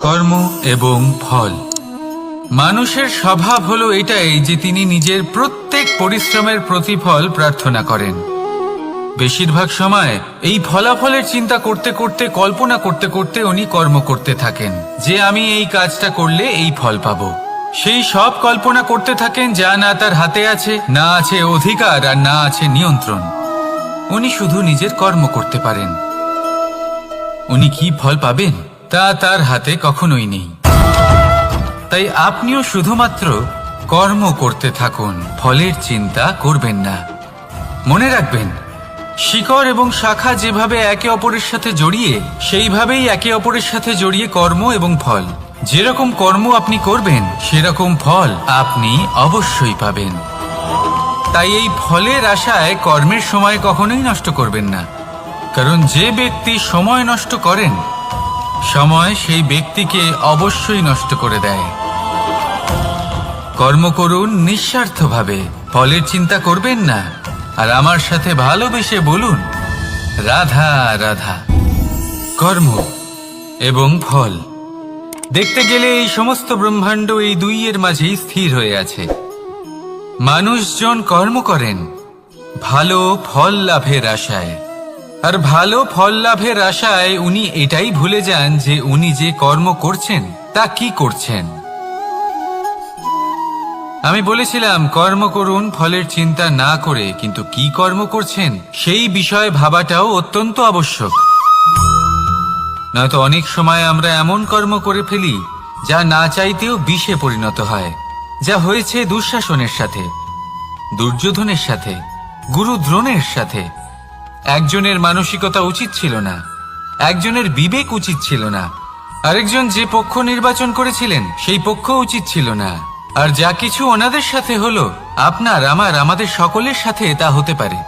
কর্ম এবং ফল। মানুষের স্বভাব হলো এটাই যে তিনি নিজের প্রত্যেক পরিশ্রমের প্রতিফল প্রার্থনা করেন। বেশিরভাগ সময় এই ফলাফলের চিন্তা করতে করতে, কল্পনা করতে করতে উনি কর্ম করতে থাকেন যে আমি এই কাজটা করলে এই ফল পাবো। সেই সব কল্পনা করতে থাকেন যা না তার হাতে আছে, না আছে অধিকার, আর না আছে নিয়ন্ত্রণ। উনি শুধু নিজের কর্ম করতে পারেন। উনি কি ফল পাবেন তা তার হাতে কখনোই নেই। তাই আপনিও শুধুমাত্র কর্ম করতে থাকুন, ফলের চিন্তা করবেন না। মনে রাখবেন, শিকড় এবং শাখা যেভাবে একে অপরের সাথে জড়িয়ে, সেইভাবেই একে অপরের সাথে জড়িয়ে কর্ম এবং ফল। যেরকম কর্ম আপনি করবেন সেরকম ফল আপনি অবশ্যই পাবেন। তাই এই ফলের আশায় কর্মের সময় কখনোই নষ্ট করবেন না, কারণ যে ব্যক্তি সময় নষ্ট করেন, সময় সেই ব্যক্তিকে অবশ্যই নষ্ট করে দেয়। কর্ম করুন নিঃস্বার্থভাবে, ফলের চিন্তা করবেন না, আর আমার সাথে ভালোবেসে বলুন রাধা রাধা। কর্ম এবং ফল। দেখতে গেলে এই সমস্ত ব্রহ্মাণ্ড এই দুইয়ের মাঝেই স্থির হয়ে আছে। মানুষজন কর্ম করেন ভালো ফল লাভের আশায়, আর ভালো ফল লাভের আশায় উনি এটাই ভুলে যান যে উনি যে কর্ম করছেন তা কি করছেন। আমি বলেছিলাম কর্ম করুন ফলের চিন্তা না করে, কিন্তু কি কর্ম করছেন সেই বিষয়ে ভাবাটাও অত্যন্ত আবশ্যক। নয়তো অনেক সময় আমরা এমন কর্ম করে ফেলি যা না চাইতেও বিষে পরিণত হয়, যা হয়েছে দুঃশাসনের সাথে, দুর্যোধনের সাথে, গুরু দ্রোণের সাথে। একজনের মানসিকতা উচিত ছিল না, একজনের বিবেক উচিত ছিল না, আরেকজন যে পক্ষ নির্বাচন করেছিলেন সেই পক্ষ উচিত ছিল না। আর যা কিছু ওনাদের সাথে হলো, আপনার, আমার, আমাদের সকলের সাথে তা হতে পারে।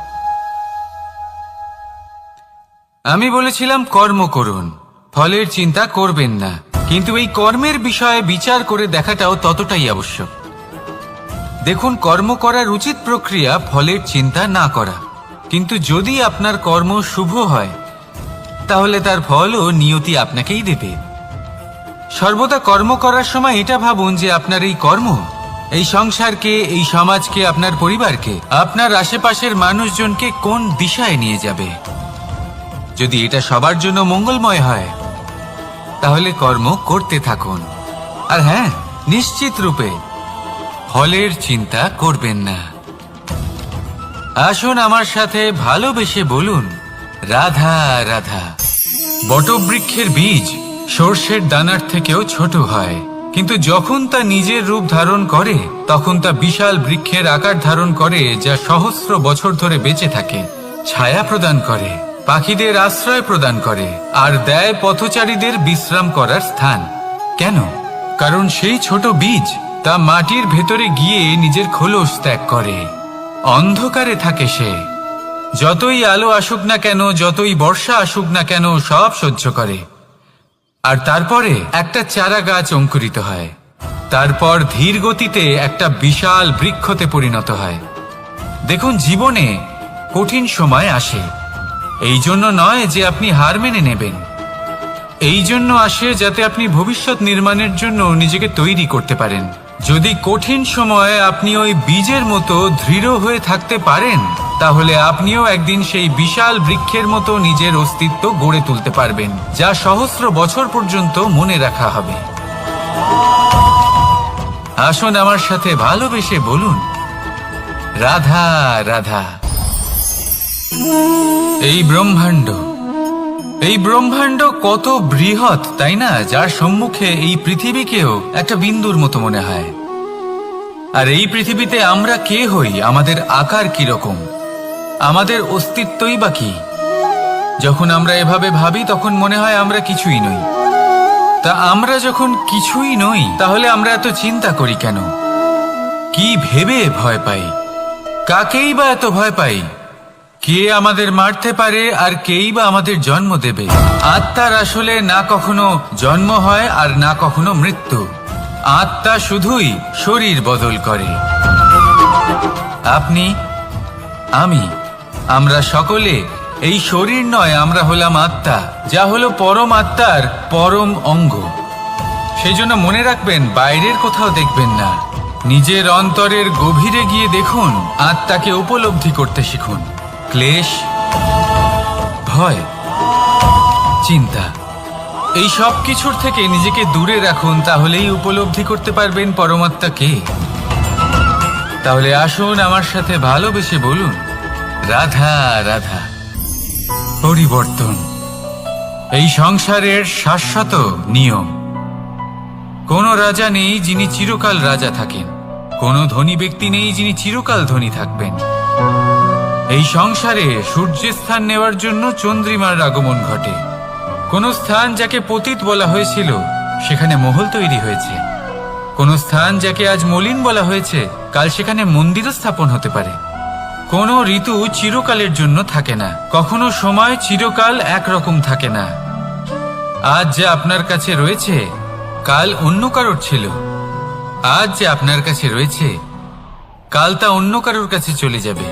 আমি বলেছিলাম কর্ম করুন, ফলের চিন্তা করবেন না, কিন্তু এই কর্মের বিষয়ে বিচার করে দেখাটাও ততটাই আবশ্যক। দেখুন, কর্ম করার উচিত প্রক্রিয়া ফলের চিন্তা না করা, কিন্তু যদি আপনার কর্ম শুভ হয় তাহলে তার ফলও নিয়তি আপনাকেই দেবে। সর্বদা কর্ম করার সময় এটা ভাবুন যে আপনার এই কর্ম এই সংসারকে, এই সমাজকে, আপনার পরিবারকে, আপনার আশেপাশের মানুষজনকে কোন দিশায় নিয়ে যাবে। যদি এটা সবার জন্য মঙ্গলময় হয় তাহলে কর্ম করতে থাকুন। আর হ্যাঁ, নিশ্চিত রূপে ফলের চিন্তা করবেন না। আসুন আমার সাথে ভালোবেসে বলুন রাধা রাধা। বটবৃক্ষের বীজ সর্ষের দানার থেকেও ছোট হয়, কিন্তু যখন তা নিজের রূপ ধারণ করে তখন তা বিশাল বৃক্ষের আকার ধারণ করে, যা সহস্র বছর ধরে বেঁচে থাকে, ছায়া প্রদান করে, পাখিদের আশ্রয় প্রদান করে, আর দেয় পথচারীদের বিশ্রাম করার স্থান। কেন? কারণ সেই ছোট বীজ তা মাটির ভেতরে গিয়ে নিজের খোলস ত্যাগ করে। অন্ধকারে থাকে সে, যতই আলো আসুক না কেন, যতই বর্ষা আসুক না কেন, সব সহ্য করে। আর তারপরে একটা চারা গাছ অঙ্কুরিত হয়, তারপর ধীর গতিতে একটা বিশাল বৃক্ষতে পরিণত হয়। দেখুন, জীবনে কঠিন সময় আসে, এই জন্য নয় যে আপনি হার মেনে নেবেন, এই জন্য আসে যাতে আপনি ভবিষ্যৎ নির্মাণের জন্য নিজেকে তৈরি করতে পারেন। যদি কঠিন সময়ে আপনি ওই বীজের মতো দৃঢ় হয়ে থাকতে পারেন, তাহলে আপনিও একদিন সেই বিশাল বৃক্ষের মতো নিজের অস্তিত্ব গড়ে তুলতে পারবেন, যা সহস্র বছর পর্যন্ত মনে রাখা হবে। আসুন আমার সাথে ভালোবেসে বলুন রাধা রাধা। এই ব্রহ্মাণ্ড কত বৃহৎ, তাই না? যার সম্মুখে এই পৃথিবীকেও একটা বিন্দুর মতো মনে হয়। আর এই পৃথিবীতে আমরা কে হই, আমাদের আকার কিরকম, আমাদের অস্তিত্বই বা কি? যখন আমরা এভাবে ভাবি তখন মনে হয় আমরা কিছুই নই। তা আমরা যখন কিছুই নই, তাহলে আমরা এত চিন্তা করি কেন? কি ভেবে ভয় পাই? কাকেই বা এত ভয় পাই? কে আমাদের মারতে পারে আর কেই বা আমাদের জন্ম দেবে? আত্মার আসলে না কখনো জন্ম হয় আর না কখনো মৃত্যু। আত্মা শুধুই শরীর বদল করে। আপনি, আমি, আমরা সকলে এই শরীর নয়, আমরা হলাম আত্মা, যা হলো পরম আত্মার পরম অঙ্গ। সেই জন্য মনে রাখবেন, বাইরের কোথাও দেখবেন না, নিজের অন্তরের গভীরে গিয়ে দেখুন, আত্মাকে উপলব্ধি করতে শিখুন। ক্লেশ, ভয়, চিন্তা, এই সব কিছুর থেকে নিজেকে দূরে রাখুন, তাহলেই উপলব্ধি করতে পারবেন পরমাত্মা কে। তাহলে আসুন আমার সাথে ভালোবেসে বলুন, রাধা রাধা। পরিবর্তন এই সংসারের শাশ্বত নিয়ম। কোনো রাজা নেই যিনি চিরকাল রাজা থাকেন, কোনো ধনী ব্যক্তি নেই যিনি চিরকাল ধনী থাকবেন। এই সংসারে সূর্যের স্থান নেওয়ার জন্য চন্দ্রিমার আগমন ঘটে। কোন স্থান যাকে পতিত বলা হয়েছিল সেখানে মহল তৈরি হয়েছে, কোন স্থান যাকে আজ মলিন বলা হয়েছে কাল সেখানে মন্দিরও স্থাপন হতে পারে। কোনো ঋতু চিরকালের জন্য থাকে না, কখনো সময় চিরকাল একরকম থাকে না। আজ যে আপনার কাছে রয়েছে কাল অন্য কারোর ছিল, আজ যে আপনার কাছে রয়েছে কাল তা অন্য কারোর কাছে চলে যাবে।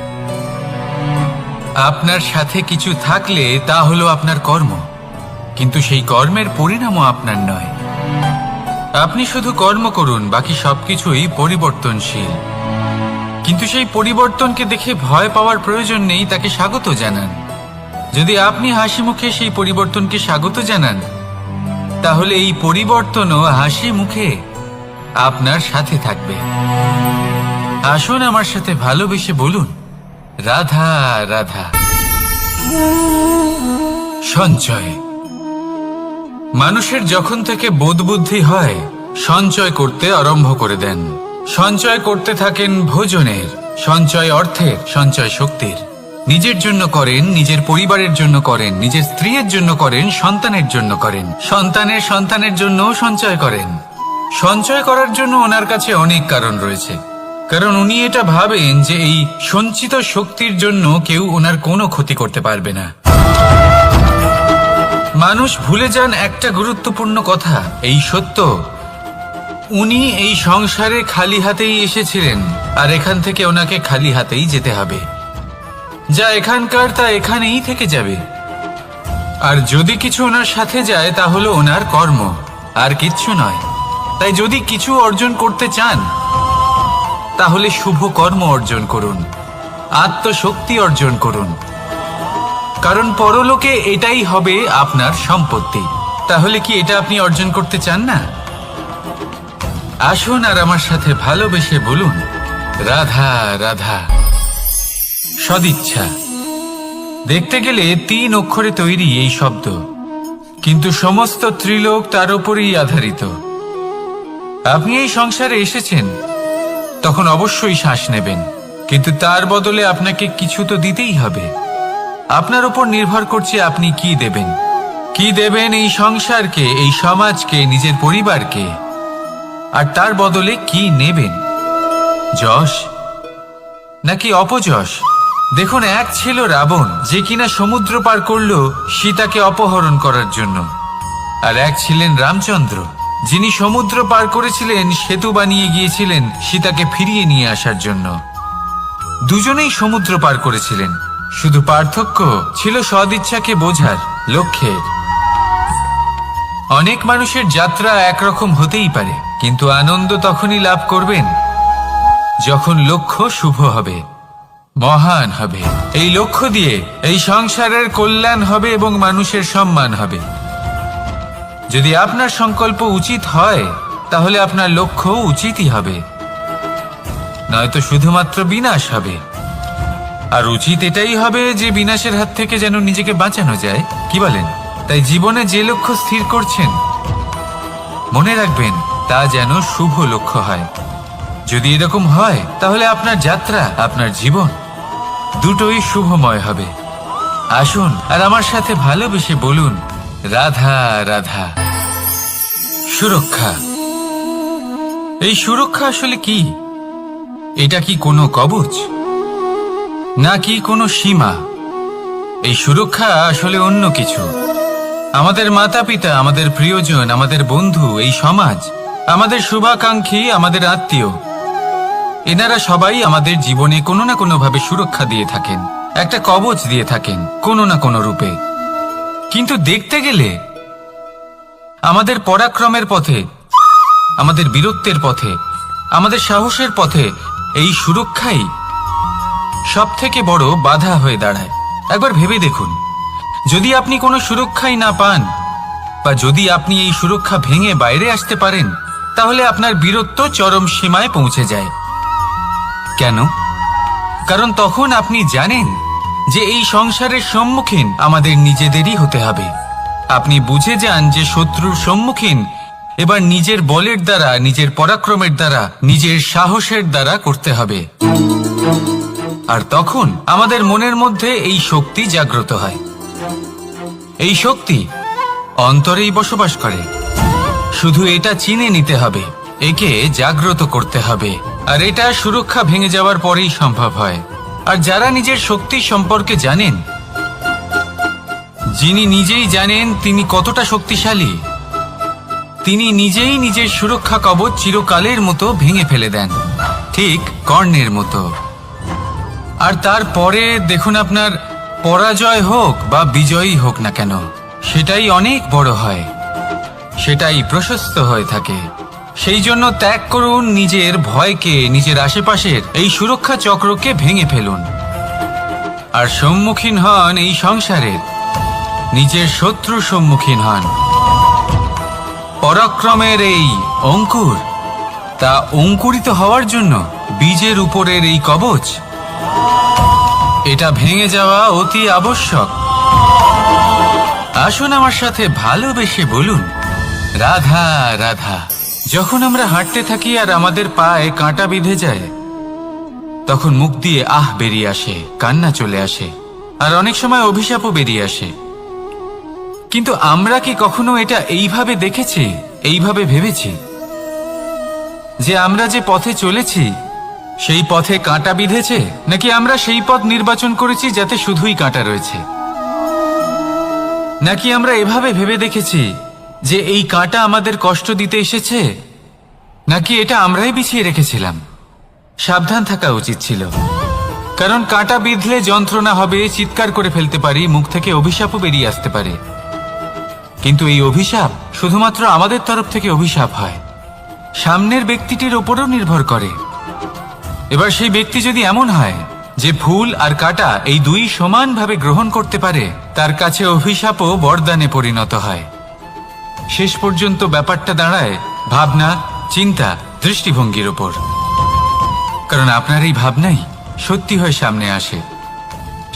আপনার সাথে কিছু থাকলে তা হলো আপনার কর্ম, কিন্তু সেই কর্মের পরিণামও আপনার নয়। আপনি শুধু কর্ম করুন, বাকি সবকিছুই পরিবর্তনশীল। কিন্তু সেই পরিবর্তনকে দেখে ভয় পাওয়ার প্রয়োজন নেই, তাকে স্বাগত জানান। যদি আপনি হাসি মুখে সেই পরিবর্তনকে স্বাগত জানান, তাহলে এই পরিবর্তনও হাসি মুখে আপনার সাথে থাকবে। আসুন আমার সাথে ভালোবেসে বলুন, রাধা রাধা। সঞ্চয়। মানুষের যখন থেকে বোধবুদ্ধি হয় সঞ্চয় করতে আরম্ভ করে দেন। সঞ্চয় করতে থাকেন ভোজনের, সঞ্চয় অর্থের, সঞ্চয় শক্তির। নিজের জন্য করেন, নিজের পরিবারের জন্য করেন, নিজের স্ত্রীর জন্য করেন, সন্তানের জন্য করেন, সন্তানের সন্তানের জন্যও সঞ্চয় করেন। সঞ্চয় করার জন্য ওনার কাছে অনেক কারণ রয়েছে, কারণ উনি এটা ভাবেন যে এই সঞ্চিত শক্তির জন্য কেউ ওনার কোনো ক্ষতি করতে পারবে না। মানুষ ভুলে যান একটা গুরুত্বপূর্ণ কথা, এই সত্য, উনি এই সংসারে খালি হাতেই এসেছিলেন, আর এখান থেকে ওনাকে খালি হাতেই যেতে হবে। যা এখানকার তা এখানেই থেকে যাবে। আর যদি কিছু ওনার সাথে যায় তা হলো ওনার কর্ম, আর কিচ্ছু নয়। তাই যদি কিছু অর্জন করতে চান তাহলে শুভ কর্ম অর্জন করুন, আত্মশক্তি অর্জন করুন, কারণ পরলোকে এটাই হবে আপনার সম্পত্তি। তাহলে কি এটা আপনি অর্জন করতে চান না? আসুন আর আমার সাথে ভালোবেসে বলুন, রাধা রাধা। সদিচ্ছা। দেখতে গেলে 3 অক্ষরে তৈরি এই শব্দ, কিন্তু সমস্ত ত্রিলোক তার উপরেই আধারিত। আপনি এই সংসারে এসেছেন, তখন অবশ্যই শ্বাস নেবেন, কিন্তু তার বদলে আপনাকে কিছু তো দিতেই হবে। আপনার উপর নির্ভর করছে আপনি কি দেবেন। কি দেবেন এই সংসারকে, এই সমাজকে, নিজের পরিবারকে, আর তার বদলে কি নেবেন? যশ নাকি অপযশ? দেখুন, এক ছিল রাবণ, যে কিনা সমুদ্র পার করল সীতাকে অপহরণ করার জন্য, আর এক ছিলেন রামচন্দ্র, যিনি সমুদ্র পার করেছিলেন, সেতু বানিয়ে গিয়েছিলেন সীতাকে ফিরিয়ে নিয়ে আসার জন্য। দুজনেই সমুদ্র পার করেছিলেন, শুধু পার্থক্য ছিল সদিচ্ছাকে বোঝার লক্ষ্যের। অনেক মানুষের যাত্রা একরকম হতেই পারে, কিন্তু আনন্দ তখনই লাভ করবেন যখন লক্ষ্য শুভ হবে, মহান হবে। এই লক্ষ্য দিয়ে এই সংসারের কল্যাণ হবে এবং মানুষের সম্মান হবে। যদি আপনার সংকল্প উচিত হয় তাহলে আপনার লক্ষ্য উচিতই হবে, নয়তো শুধুমাত্র বিনাশ হবে। আর উচিত এটাই হবে যে বিনাশের হাত থেকে যেন নিজেকে বাঁচানো যায়, কি বলেন? তাই জীবনে যে লক্ষ্য স্থির করছেন মনে রাখবেন তা যেন শুভ লক্ষ্য হয়। যদি এরকম হয় তাহলে আপনার যাত্রা, আপনার জীবন দুটোই শুভময় হবে। আসুন আর আমার সাথে ভালোবেসে বলুন, রাধা রাধা। সুরক্ষা। এই সুরক্ষা আসলে কি? এটা কি কোনো কবচ নাকি কোনো সীমা? এই সুরক্ষা আসলে অন্য কিছু। আমাদের মাতা পিতা, আমাদের প্রিয়জন, আমাদের বন্ধু, এই সমাজ, আমাদের শুভাকাঙ্ক্ষী, আমাদের আত্মীয়, এনারা সবাই আমাদের জীবনে কোনো না কোনো ভাবে সুরক্ষা দিয়ে থাকেন, একটা কবচ দিয়ে থাকেন কোনো না কোনো রূপে। কিন্তু দেখতে গেলে আমাদের পরাক্রমের পথে আমাদের বীরত্বের পথে, আমাদের সাহসের পথে এই সুরক্ষাই সব থেকে বড় বাধা হয়ে দাঁড়ায়। একবার ভেবে দেখুন, যদি আপনি কোনো সুরক্ষাই না পান, বা যদি আপনি এই সুরক্ষা ভেঙে বাইরে আসতে পারেন, তাহলে আপনার বীরত্ব চরম সীমায় পৌঁছে যায়। কেন? কারণ তখন আপনি জানেন যে এই সংসারের সম্মুখীন আমাদের নিজেদেরই হতে হবে। আপনি বুঝে যান যে শত্রুর সম্মুখীন এবার নিজের বলের দ্বারা, নিজের পরাক্রমের দ্বারা, নিজের সাহসের দ্বারা করতে হবে। আর তখন আমাদের মনের মধ্যে এই শক্তি জাগ্রত হয়। এই শক্তি অন্তরেই বসবাস করে। শুধু এটা চিনে নিতে হবে, একে জাগ্রত করতে হবে। আর এটা সুরক্ষা ভেঙে যাওয়ার পরেই সম্ভব হয়। আর যারা নিজের শক্তি সম্পর্কে জানেন, যিনি নিজেই জানেন তিনি কতটা শক্তিশালী, তিনি নিজেই নিজের সুরক্ষা কবচ চিরকালের মতো ভেঙে ফেলে দেন, ঠিক কর্ণের মতো। আর তারপরে দেখুন, আপনার পরাজয় হোক বা বিজয়ী হোক না কেন, সেটাই অনেক বড় হয়, সেটাই প্রশস্ত হয়ে থাকে। সেই জন্য ত্যাগ করুন নিজের ভয়কে, নিজের আশেপাশের এই সুরক্ষা চক্রকে ভেঙে ফেলুন, আর সম্মুখীন হন এই সংসারের নিজের শত্রুর সম্মুখীন হন। পরাক্রমের এই অঙ্কুর, তা অঙ্কুরিত হওয়ার জন্য বীজের উপরের এই কবচ, এটা ভেঙে যাওয়া অতি আবশ্যক। আসুন আমার সাথে ভালোবেসে বলুন, রাধা রাধা। যখন আমরা হাঁটতে থাকি আর আমাদের পায়ে কাঁটা বিঁধে যায়, তখন মুখ দিয়ে আহ বেরিয়ে আসে, কান্না চলে আসে, আর অনেক সময় অভিশাপও বেরিয়ে আসে। কিন্তু আমরা কি কখনো এটা এইভাবে দেখেছি, এইভাবে ভেবেছি যে আমরা যে পথে চলেছি সেই পথে কাঁটা বিঁধেছে, নাকি আমরা সেই পথ নির্বাচন করেছি যাতে শুধুই কাঁটা রয়েছে? নাকি আমরা এভাবে ভেবে দেখেছি যে এই কাঁটা আমাদের কষ্ট দিতে এসেছে, নাকি এটা আমরাই বিছিয়ে রেখেছিলাম? সাবধান থাকা উচিত ছিল, কারণ কাঁটা বিঁধলে যন্ত্রণা হবে, চিৎকার করে ফেলতে পারি, মুখ থেকে অভিশাপও বেরিয়ে আসতে পারে। কিন্তু এই অভিশাপ শুধুমাত্র আমাদের তরফ থেকে অভিশাপ হয়, সামনের ব্যক্তিটির ওপরও নির্ভর করে। এবার সেই ব্যক্তি যদি এমন হয় যে ফুল আর কাঁটা এই দুই সমানভাবে গ্রহণ করতে পারে, তার কাছে অভিশাপও বরদানে পরিণত হয়। শেষ পর্যন্ত ব্যাপারটা দাঁড়ায় ভাবনা, চিন্তা, দৃষ্টিভঙ্গির ওপর। কারণ আপনার এই ভাবনাই সত্যি হয়ে সামনে আসে।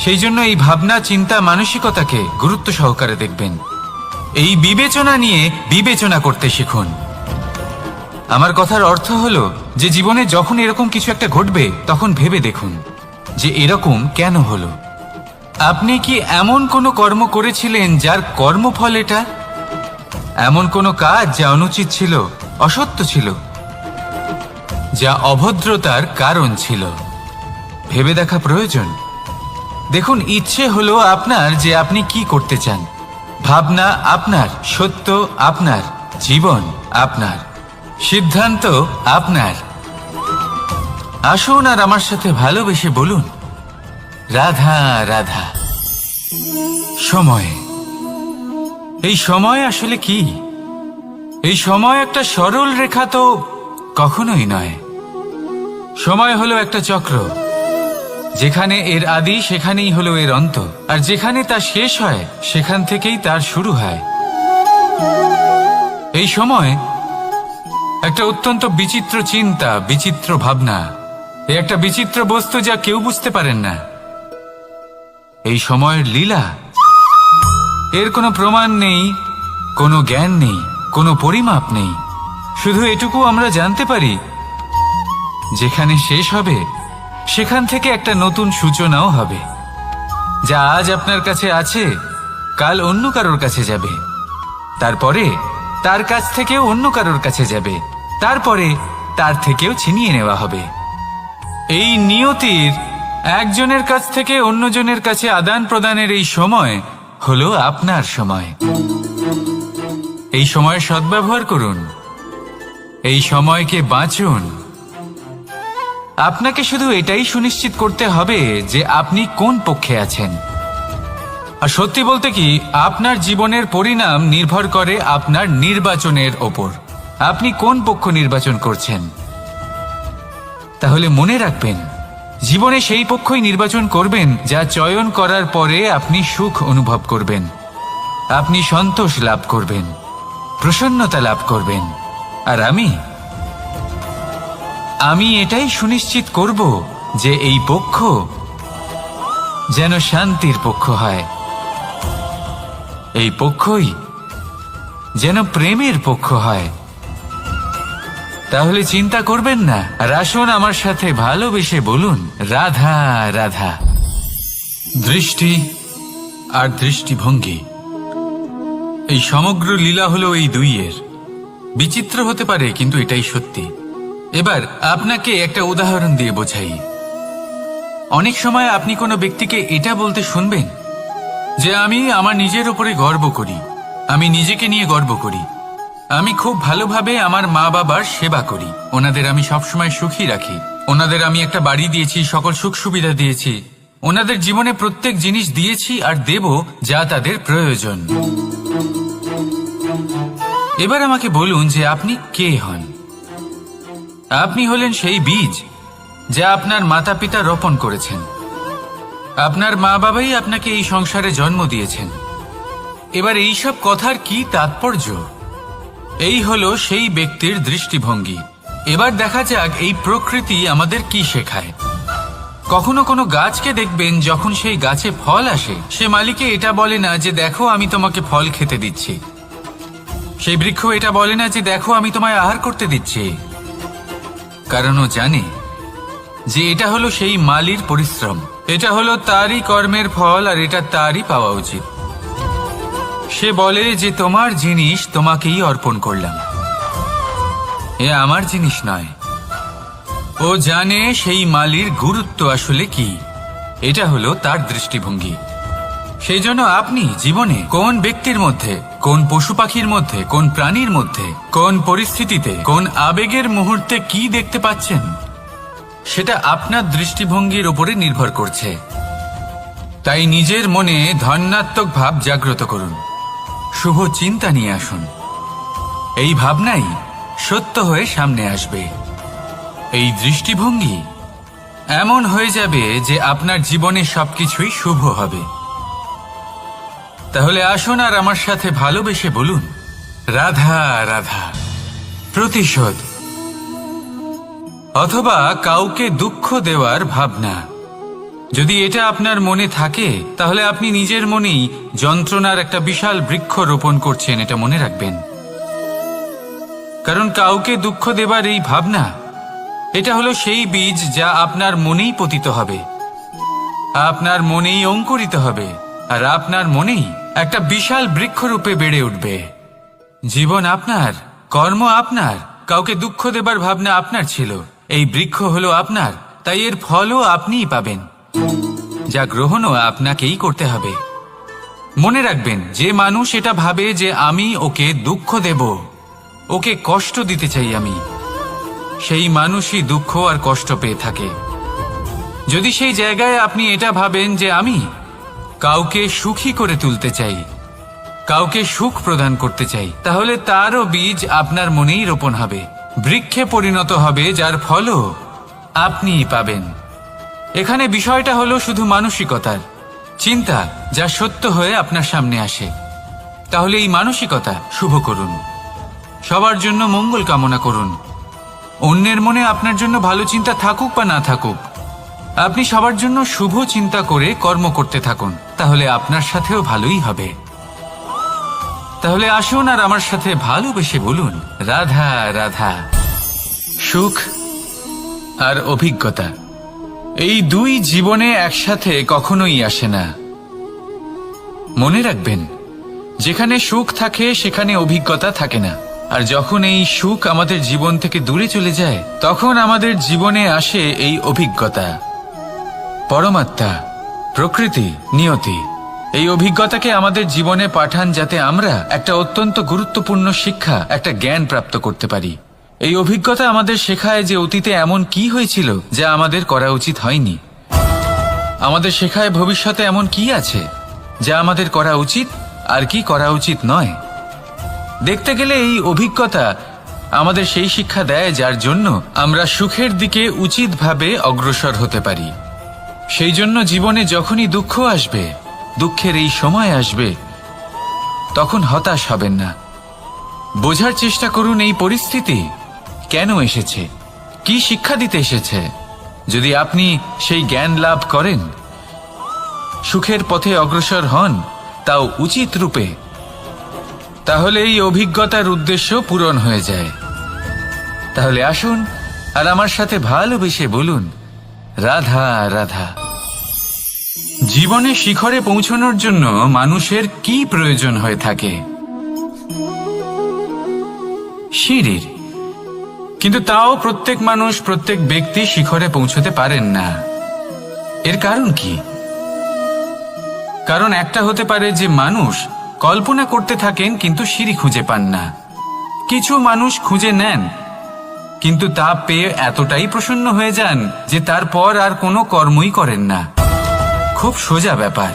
সেই জন্য এই ভাবনা, চিন্তা, মানসিকতাকে গুরুত্ব সহকারে দেখবেন। এই বিবেচনা নিয়ে বিবেচনা করতে শিখুন। আমার কথার অর্থ হলো যে জীবনে যখন এরকম কিছু একটা ঘটবে, তখন ভেবে দেখুন যে এরকম কেন হলো। আপনি কি এমন কোনো কর্ম করেছিলেন যার কর্মফল এটা? এমন কোনো কাজ যা অনুচিত ছিল, অসত্য ছিল, যা অভদ্রতার কারণ ছিল? ভেবে দেখা প্রয়োজন। দেখুন, ইচ্ছে হলো আপনার যে আপনি কি করতে চান, ভাবনা আপনার, সত্য আপনার, জীবন আপনার, সিদ্ধান্ত আপনার। আসুন আর আমার সাথে ভালোবেসে বলুন, রাধা রাধা। সময়, এই সময় আসলে কি? এই সময় একটা সরল রেখা তো কখনোই নয়। সময় হলো একটা চক্র, যেখানে এর আদি সেখানেই হলো এর অন্ত, আর যেখানে তা শেষ হয় সেখান থেকেই তার শুরু হয়। এই সময় একটা অত্যন্ত বিচিত্র চিন্তা, বিচিত্র ভাবনা, একটা বিচিত্র বস্তু যা কেউ বুঝতে পারেন না। এই সময়ের লীলা, এর কোনো প্রমাণ নেই, কোনো জ্ঞান নেই, কোনো পরিমাপ নেই। শুধু এটুকু আমরা জানতে পারি, যেখানে শেষ হবে সেখান থেকে একটা নতুন সূচনাও হবে। যা আজ আপনার কাছে আছে, কাল অন্য কারোর কাছে যাবে, তারপরে তার কাছ থেকেও অন্য কারোর কাছে যাবে, তারপরে তার থেকেও ছিনিয়ে নেওয়া হবে। এই নিয়তির একজনের কাছ থেকে অন্যজনের কাছে আদান প্রদানের এই সময় হলো আপনার সময়। এই সময়ের সদ্ব্যবহার করুন, এই সময়কে বাঁচুন। আপনাকে শুধু এটাই সুনিশ্চিত করতে হবে যে আপনি কোন পক্ষে আছেন। আর সত্যি বলতে কি, আপনার জীবনের পরিণাম নির্ভর করে আপনার নির্বাচনের ওপর। আপনি কোন পক্ষ নির্বাচন করছেন। তাহলে মনে রাখবেন, জীবনে সেই পক্ষই নির্বাচন করবেন যা চয়ন করার পরে আপনি সুখ অনুভব করবেন, আপনি সন্তোষ লাভ করবেন, প্রসন্নতা লাভ করবেন। আর আমি এটাই সুনিশ্চিত করব যে এই পক্ষ যেন শান্তির পক্ষ হয়, এই পক্ষই যেন প্রেমের পক্ষ হয়। তাহলে চিন্তা করবেন না, আর আসুন আমার সাথে ভালোবেসে বলুন, রাধা রাধা। দৃষ্টি আর দৃষ্টিভঙ্গি, এই সমগ্র লীলা হলো এই দুইয়ের। বিচিত্র হতে পারে, কিন্তু এটাই সত্যি। এবার আপনাকে একটা উদাহরণ দিয়ে বোঝাই। অনেক সময় আপনি কোনো ব্যক্তিকে এটা বলতে শুনবেন যে আমি আমার নিজের উপরে গর্ব করি, আমি নিজেকে নিয়ে গর্ব করি, আমি খুব ভালোভাবে আমার মা বাবার সেবা করি, ওনাদের আমি সবসময় সুখী রাখি, ওনাদের আমি একটা বাড়ি দিয়েছি, সকল সুখ সুবিধা দিয়েছি, ওনাদের জীবনে প্রত্যেক জিনিস দিয়েছি আর দেব যা তাদের প্রয়োজন। এবার আমাকে বলুন যে আপনি কে হন। আপনি হলেন সেই বীজ যা আপনার মাতা পিতা রোপণ করেছেন। আপনার মা বাবাই আপনাকে এই সংসারে জন্ম দিয়েছেন। এবার এইসব কথার কি তাৎপর্য? এই হলো সেই ব্যক্তির দৃষ্টিভঙ্গি। এবার দেখা যাক এই প্রকৃতি আমাদের কি শেখায়। কখনো কোনো গাছকে দেখবেন, যখন সেই গাছে ফল আসে, সে মালিকে এটা বলে না যে দেখো আমি তোমাকে ফল খেতে দিচ্ছি। সেই বৃক্ষ এটা বলে না যে দেখো আমি তোমায় আহার করতে দিচ্ছি, কারণ ও জানে যে এটা হলো সেই মালির পরিশ্রম, এটা হলো তারই কর্মের ফল, আর এটা তারই পাওয়া উচিত। সে বলে যে তোমার জিনিস তোমাকেই অর্পণ করলাম, এ আমার জিনিস নয়। ও জানে সেই মালির গুরুত্ব আসলে কি। এটা হলো তার দৃষ্টিভঙ্গি। সেই জন্য আপনি জীবনে কোন ব্যক্তির মধ্যে, কোন পশু পাখির মধ্যে, কোন প্রাণীর মধ্যে, কোন পরিস্থিতিতে, কোন আবেগের মুহূর্তে কি দেখতে পাচ্ছেন, সেটা আপনার দৃষ্টিভঙ্গির উপরে নির্ভর করছে। তাই নিজের মনে ধনাত্মক ভাব জাগ্রত করুন, শুভ চিন্তা নিয়ে আসুন। এই ভাবনাই সত্য হয়ে সামনে আসবে। এই দৃষ্টিভঙ্গি এমন হয়ে যাবে যে আপনার জীবনে সবকিছুই শুভ হবে। তাহলে আসুন আর আমার সাথে ভালোবেসে বলুন, রাধা রাধা। প্রতিশোধ অথবা কাউকে দুঃখ দেওয়ার ভাবনা, যদি এটা আপনার মনে থাকে, তাহলে আপনি নিজের মনেই যন্ত্রণার একটা বিশাল বৃক্ষ রোপণ করছেন, এটা মনে রাখবেন। কারণ কাউকে দুঃখ দেবার এই ভাবনা, এটা হলো সেই বীজ যা আপনার মনেই পতিত হবে, আপনার মনেই অঙ্কুরিত হবে, আর আপনার মনেই একটা বিশাল বৃক্ষরূপে বেড়ে উঠবে। জীবন আপনার, কর্ম আপনার, কাউকে দুঃখ দেবার ভাবনা আপনার ছিল, এই বৃক্ষ হলো আপনার, তাই এর ফলও আপনিই পাবেন, যা গ্রহণও আপনাকেই করতে হবে। মনে রাখবেন, যে মানুষ এটা ভাবে যে আমি ওকে দুঃখ দেব, ওকে কষ্ট দিতে চাই আমি, সেই মানুষই দুঃখ আর কষ্ট পেয়ে থাকে। যদি সেই জায়গায় আপনি এটা ভাবেন যে আমি কাউকে সুখী করে তুলতে চাই, কাউকে সুখ প্রদান করতে চাই, তাহলে তারও বীজ আপনার মনেই রোপণ হবে, বৃক্ষে পরিণত হবে, যার ফলও আপনিই পাবেন। এখানে বিষয়টা হলো শুধু মানসিকতার চিন্তা, যা সত্য হয়ে আপনার সামনে আসে। তাহলে এই মানসিকতা শুভ করুন, সবার জন্য মঙ্গল কামনা করুন। অন্যের মনে আপনার জন্য ভালো চিন্তা থাকুক বা না থাকুক, আপনি সবার জন্য শুভ চিন্তা করে কর্ম করতে থাকুন, তাহলে আপনার সাথেও ভালোই হবে। তাহলে আসুন আর আমার সাথে ভালোবেসে বলুন, রাধা রাধা। সুখ আর অভিজ্ঞতা, এই দুই জীবনে একসাথে কখনোই আসে না। মনে রাখবেন, যেখানে সুখ থাকে সেখানে অভিজ্ঞতা থাকে না, আর যখন এই সুখ আমাদের জীবন থেকে দূরে চলে যায়, তখন আমাদের জীবনে আসে এই অভিজ্ঞতা। পরমাত্মা, প্রকৃতি, নিয়তি এই অভিজ্ঞতাকে আমাদের জীবনে পাঠান, যাতে আমরা একটা অত্যন্ত গুরুত্বপূর্ণ শিক্ষা, একটা জ্ঞান প্রাপ্ত করতে পারি। এই অভিজ্ঞতা আমাদের শেখায় যে অতীতে এমন কি হয়েছিল যা আমাদের করা উচিত হয়নি। আমাদের শেখায় ভবিষ্যতে এমন কি আছে যা আমাদের করা উচিত আর কি করা উচিত নয়। দেখতে গেলে এই অভিজ্ঞতা আমাদের সেই শিক্ষা দেয় যার জন্য আমরা সুখের দিকে উচিতভাবে অগ্রসর হতে পারি। সেই জন্য জীবনে যখনই দুঃখ আসবে, দুঃখের এই সময় আসবে, তখন হতাশ হবেন না। বোঝার চেষ্টা করুন এই পরিস্থিতি কেন এসেছে, কি শিক্ষা দিতে এসেছে। যদি আপনি সেই জ্ঞান লাভ করেন, সুখের পথে অগ্রসর হন, তাও উচিত রূপে, তাহলে এই অভিজ্ঞতার উদ্দেশ্য পূরণ হয়ে যায়। তাহলে আসুন আর আমার সাথে ভালোবেসে বলুন, রাধা রাধা। জীবনে শিখরে পৌঁছানোর জন্য মানুষের কি প্রয়োজন হয়ে থাকে? সিঁড়ির। কিন্তু তাও প্রত্যেক মানুষ, প্রত্যেক ব্যক্তি শিখরে পৌঁছতে পারেন না। এর কারণ কি? কারণ একটা হতে পারে যে মানুষ কল্পনা করতে থাকেন কিন্তু সিঁড়ি খুঁজে পান না। কিছু মানুষ খুঁজে নেন কিন্তু তা পেয়ে এতটাই প্রসন্ন হয়ে যান যে তারপর আর কোনো কর্মই করেন না। খুব সোজা ব্যাপার।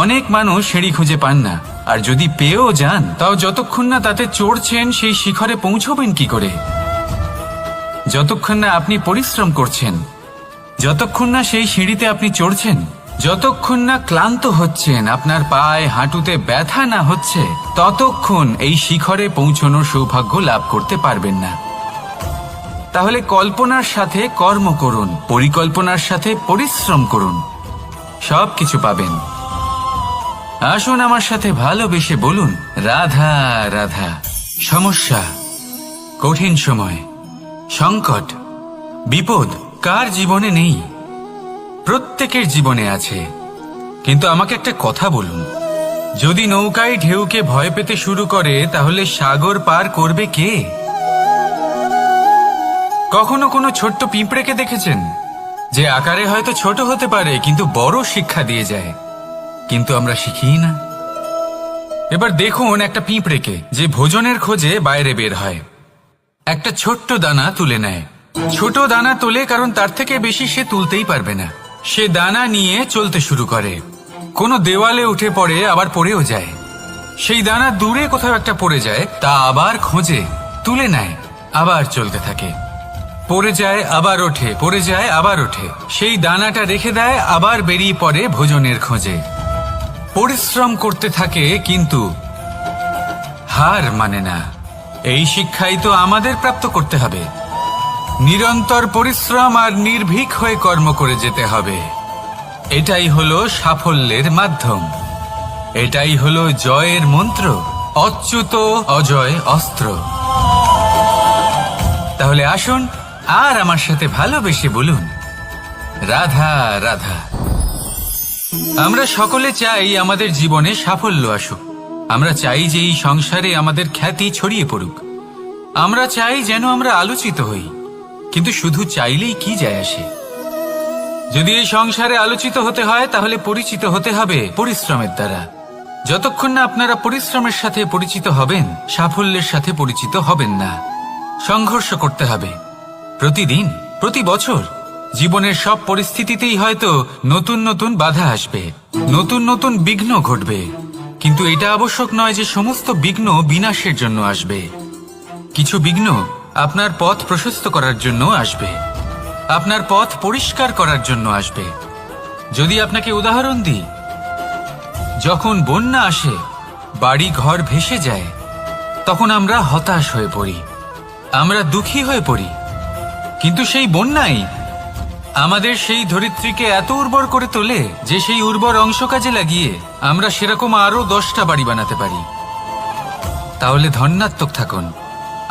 অনেক মানুষ সিঁড়ি খুঁজে পান না, আর যদি পেয়েও যান তাও যতক্ষণ না তাতে চড়ছেন সেই শিখরে পৌঁছবেন কি করে? যতক্ষণ না আপনি পরিশ্রম করছেন, যতক্ষণ না সেই সিঁড়িতে আপনি চড়ছেন, যতক্ষণ না ক্লান্ত হচ্ছেন, আপনার পায়ে হাঁটুতে ব্যথা না হচ্ছে, ততক্ষণ এই শিখরে পৌঁছানোর সৌভাগ্য লাভ করতে পারবেন না। তাহলে কল্পনার সাথে কর্ম করুন, পরিকল্পনার সাথে পরিশ্রম করুন, সব কিছু পাবেন। আসুন আমার সাথে ভালোবেসে বলুন, রাধা রাধা। সমস্যা, কঠিন সময়, সংকট, বিপদ কার জীবনে নেই? প্রত্যেকের জীবনে আছে। কিন্তু আমাকে একটা কথা বলুন, যদি নৌকায় ঢেউকে ভয় পেতে শুরু করে তাহলে সাগর পার করবে কে? কখনো কোনো ছোট্ট পিঁপড়েকে দেখেছেন যে আকারে হয়তো ছোট হতে পারে কিন্তু বড় শিক্ষা দিয়ে যায়? কিন্তু আমরা শিখি না। এবার দেখুন একটা পিঁপড়েকে যে ভোজনের খোঁজে বাইরে বের হয়, একটা ছোট্ট দানা তুলে নেয়। ছোট দানা তোলে কারণ তার থেকে বেশি সে তুলতেই পারবে না। সে দানা নিয়ে চলতে শুরু করে, কোনো দেওয়ালে উঠে পড়ে, আবার পড়েও যায়। সেই দানা দূরে কোথাও একটা পড়ে যায়, তা আবার খোঁজে, তুলে নেয়, আবার চলতে থাকে। পড়ে যায় আবার ওঠে, পড়ে যায় আবার ওঠে। সেই দানাটা রেখে দেয়, আবার বেরিয়ে পড়ে ভোজনের খোঁজে। পরিশ্রম করতে থাকে কিন্তু হার মানে না। এই শিক্ষাই তো আমাদের প্রাপ্ত করতে হবে। নিরন্তর পরিশ্রম আর নির্ভীক হয়ে কর্ম করে যেতে হবে। এটাই হলো সাফল্যের মাধ্যম, এটাই হলো জয়ের মন্ত্র, অচ্যুত অজয় অস্ত্র। তাহলে আসুন আর আমার সাথে ভালোবেসে বলুন, রাধা রাধা। আমরা সকলে চাই আমাদের জীবনে সাফল্য আসুক। আমরা চাই যে এই সংসারে আমাদের খ্যাতি ছড়িয়ে পড়ুক। আমরা চাই যেন আমরা আলোচিত হই। কিন্তু শুধু চাইলেই কি যায় আসে? যদি এই সংসারে আলোচিত হতে হয় তাহলে পরিচিত হতে হবে পরিশ্রমের দ্বারা। যতক্ষণ না আপনারা পরিশ্রমের সাথে পরিচিত হবেন, সাফল্যের সাথে পরিচিত হবেন না। সংঘর্ষ করতে হবে প্রতিদিন, প্রতি বছর। জীবনের সব পরিস্থিতিতেই হয়তো নতুন নতুন বাধা আসবে, নতুন নতুন বিঘ্ন ঘটবে। কিন্তু এটা আবশ্যক নয় যে সমস্ত বিঘ্ন বিনাশের জন্য আসবে। কিছু বিঘ্ন আপনার পথ প্রশস্ত করার জন্য আসবে, আপনার পথ পরিষ্কার করার জন্য আসবে। যদি আপনাকে উদাহরণ দিই, যখন বন্যা আসে, বাড়ি ঘর ভেসে যায়, তখন আমরা হতাশ হয়ে পড়ি, আমরা দুঃখী হয়ে পড়ি। কিন্তু সেই বন্যাই আমাদের সেই ধরিত্রীকে এত উর্বর করে তোলে যে সেই উর্বর অংশ কাজে লাগিয়ে আমরা সেরকম আরো 10টা বাড়ি বানাতে পারি। তাহলে ধন্যাত্মক থাকুন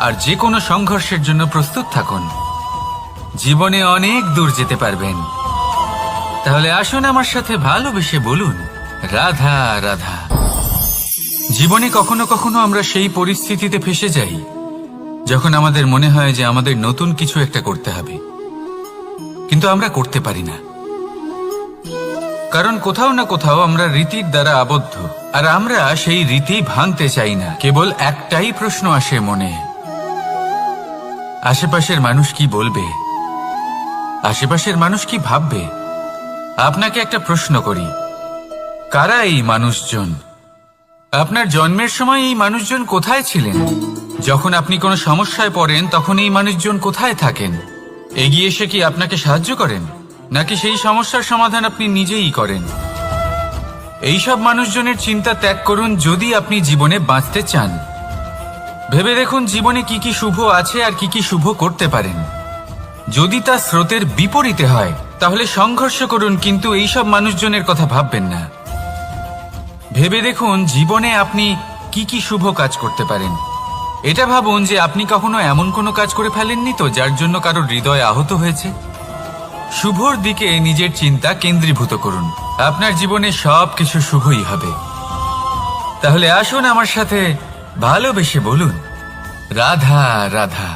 আর যে কোনো সংঘর্ষের জন্য প্রস্তুত থাকুন। জীবনে অনেক দূর যেতে পারবেন। তাহলে আসুন আমার সাথে ভালোবেসে বলুন, রাধা রাধা। জীবনে কখনো কখনো আমরা সেই পরিস্থিতিতে ফেসে যাই যখন আমাদের মনে হয় যে আমাদের নতুন কিছু একটা করতে হবে, কিন্তু আমরা করতে পারি না। কারণ কোথাও না কোথাও আমরা রীতির দ্বারা আবদ্ধ, আর আমরা সেই রীতি ভাঙতে চাই না। কেবল একটাই প্রশ্ন আসে মনে, আশেপাশের মানুষ কি বলবে, আশেপাশের মানুষ কি ভাববে। আপনাকে একটা প্রশ্ন করি, কারা এই মানুষজন? আপনার জন্মের সময় এই মানুষজন কোথায় ছিলেন? যখন আপনি কোনো সমস্যায় পড়েন তখন এই মানুষজন কোথায় থাকেন? এগিয়ে এসে কি আপনাকে সাহায্য করেন, নাকি সেই সমস্যার সমাধান আপনি নিজেই করেন? এইসব মানুষজনের চিন্তা ত্যাগ করুন যদি আপনি জীবনে বাঁচতে চান। ভেবে দেখুন জীবনে কি কি শুভ আছে আর কি কি শুভ করতে পারেন। যদি তা স্রোতের বিপরীতে হয় তাহলে সংঘর্ষ করুন, কিন্তু এইসব মানুষজনের কথা ভাববেন না। ভেবে দেখুন জীবনে আপনি কি কি শুভ কাজ করতে পারেন। এটা ভাবুন যে আপনি কখনো এমন কোনো কাজ করে ফেলেননি তো যার জন্য কারো হৃদয় আহত হয়েছে। শুভর দিকে নিজের চিন্তা কেন্দ্রীভূত করুন, আপনার জীবনে সব কিছু শুভই হবে। তাহলে আসুন আমার সাথে ভালোবেসে বলুন, রাধা রাধা।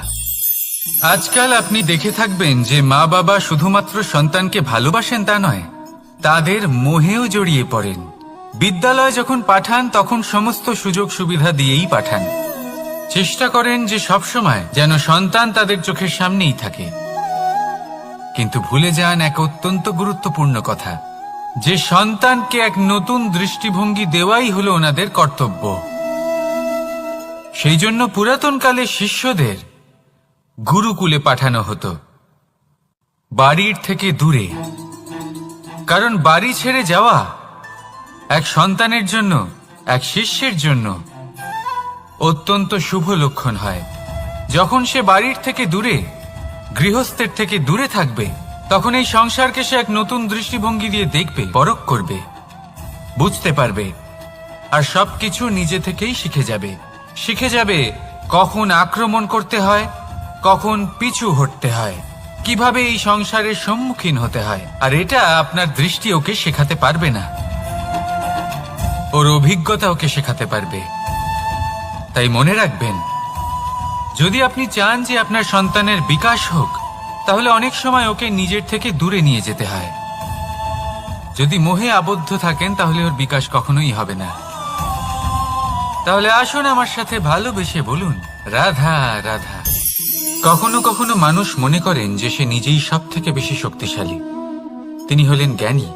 আজকাল আপনি দেখে থাকবেন যে মা বাবা শুধুমাত্র সন্তানকে ভালোবাসেন তা নয়, তাদের মোহেও জড়িয়ে পড়েন। বিদ্যালয়ে যখন পাঠান তখন সমস্ত সুযোগ সুবিধা দিয়েই পাঠান। চেষ্টা করেন যে সবসময় যেন সন্তান তাদের চোখের সামনেই থাকে, কিন্তু ভুলে যান এক অত্যন্ত গুরুত্বপূর্ণ কথা, যে সন্তানকে এক নতুন দৃষ্টিভঙ্গি দেওয়াই হলো ওনাদের কর্তব্য। সেই জন্য পুরাতনকালে শিষ্যদের গুরুকুলে পাঠানো হতো, বাড়ির থেকে দূরে। কারণ বাড়ি ছেড়ে যাওয়া এক সন্তানের জন্য, এক শিষ্যের জন্য অত্যন্ত শুভ লক্ষণ হয়। যখন সে বাড়ির থেকে দূরে, গৃহস্থের থেকে দূরে থাকবে, তখন এই সংসারকে সে এক নতুন দৃষ্টিভঙ্গি দিয়ে দেখবে, পরখ করবে, বুঝতে পারবে, আর সবকিছু নিজে থেকেই শিখে যাবে কখন আক্রমণ করতে হয়, কখন পিছু হটতে হয়, কিভাবে এই সংসারের সম্মুখীন হতে হয়। আর এটা আপনার দৃষ্টি ওকে শেখাতে পারবে না, ওর অভিজ্ঞতা ওকে শেখাতে পারবে। তাই মনে রাখবেন, যদি আপনি চান যে আপনার সন্তানের বিকাশ হোক, তাহলে অনেক সময় ওকে নিজের থেকে দূরে নিয়ে যেতে হয়। যদি মোহে আবদ্ধ থাকেন তাহলে ওর বিকাশ কখনোই হবে না। তাহলে আসুন আমার সাথে ভালোবেসে বলুন, রাধা রাধা। কখনো কখনো মানুষ মনে করেন যে সে নিজেই সব থেকে বেশি শক্তিশালী, তিনি হলেন জ্ঞানী।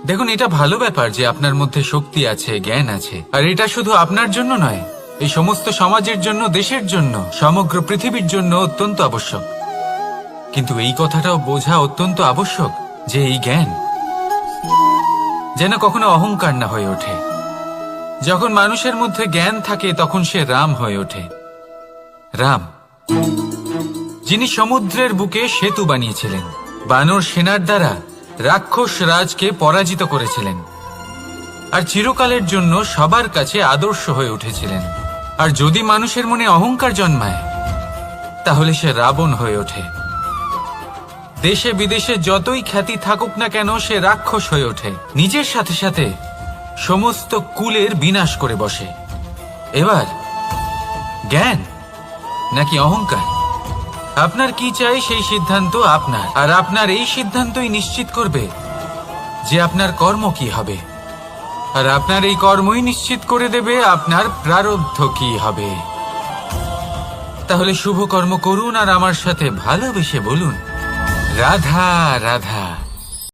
দেখুন, এটা ভালো ব্যাপার যে আপনার মধ্যে শক্তি আছে, জ্ঞান আছে, আর এটা শুধু আপনার জন্য নয়, এই সমস্ত সমাজের জন্য, দেশের জন্য, সমগ্র পৃথিবীর জন্য অত্যন্ত আবশ্যক। কিন্তু এই কথাটাও বোঝা অত্যন্ত আবশ্যক যে এই জ্ঞান যেন কখনো অহংকার না হয়ে ওঠে। যখন মানুষের মধ্যে জ্ঞান থাকে তখন সে রাম হয়ে ওঠে। রাম, যিনি সমুদ্রের বুকে সেতু বানিয়েছিলেন, বানর সেনার দ্বারা রাক্ষস রাজকে পরাজিত করেছিলেন, আর চিরকালের জন্য সবার কাছে আদর্শ হয়ে উঠেছিলেন। আর যদি মানুষের মনে অহংকার জন্মায় তাহলে সে রাবণ হয়ে ওঠে। দেশে বিদেশে যতই খ্যাতি থাকুক না কেন, সে রাক্ষস হয়ে ওঠে, নিজের সাথে সাথে সমস্ত কুলের বিনাশ করে বসে। এবার জ্ঞান নাকি অহংকার, আপনার কি চাই সেই সিদ্ধান্ত আপনার, আর আপনার এই সিদ্ধান্তই নিশ্চিত করবে যে আপনার কর্ম কি হবে, আর আপনার এই কর্মই নিশ্চিত করে দেবে আপনার প্রারব্ধ কি হবে। তাহলে শুভ কর্ম করুন আর আমার সাথে ভালোবেসে বলুন, রাধা রাধা।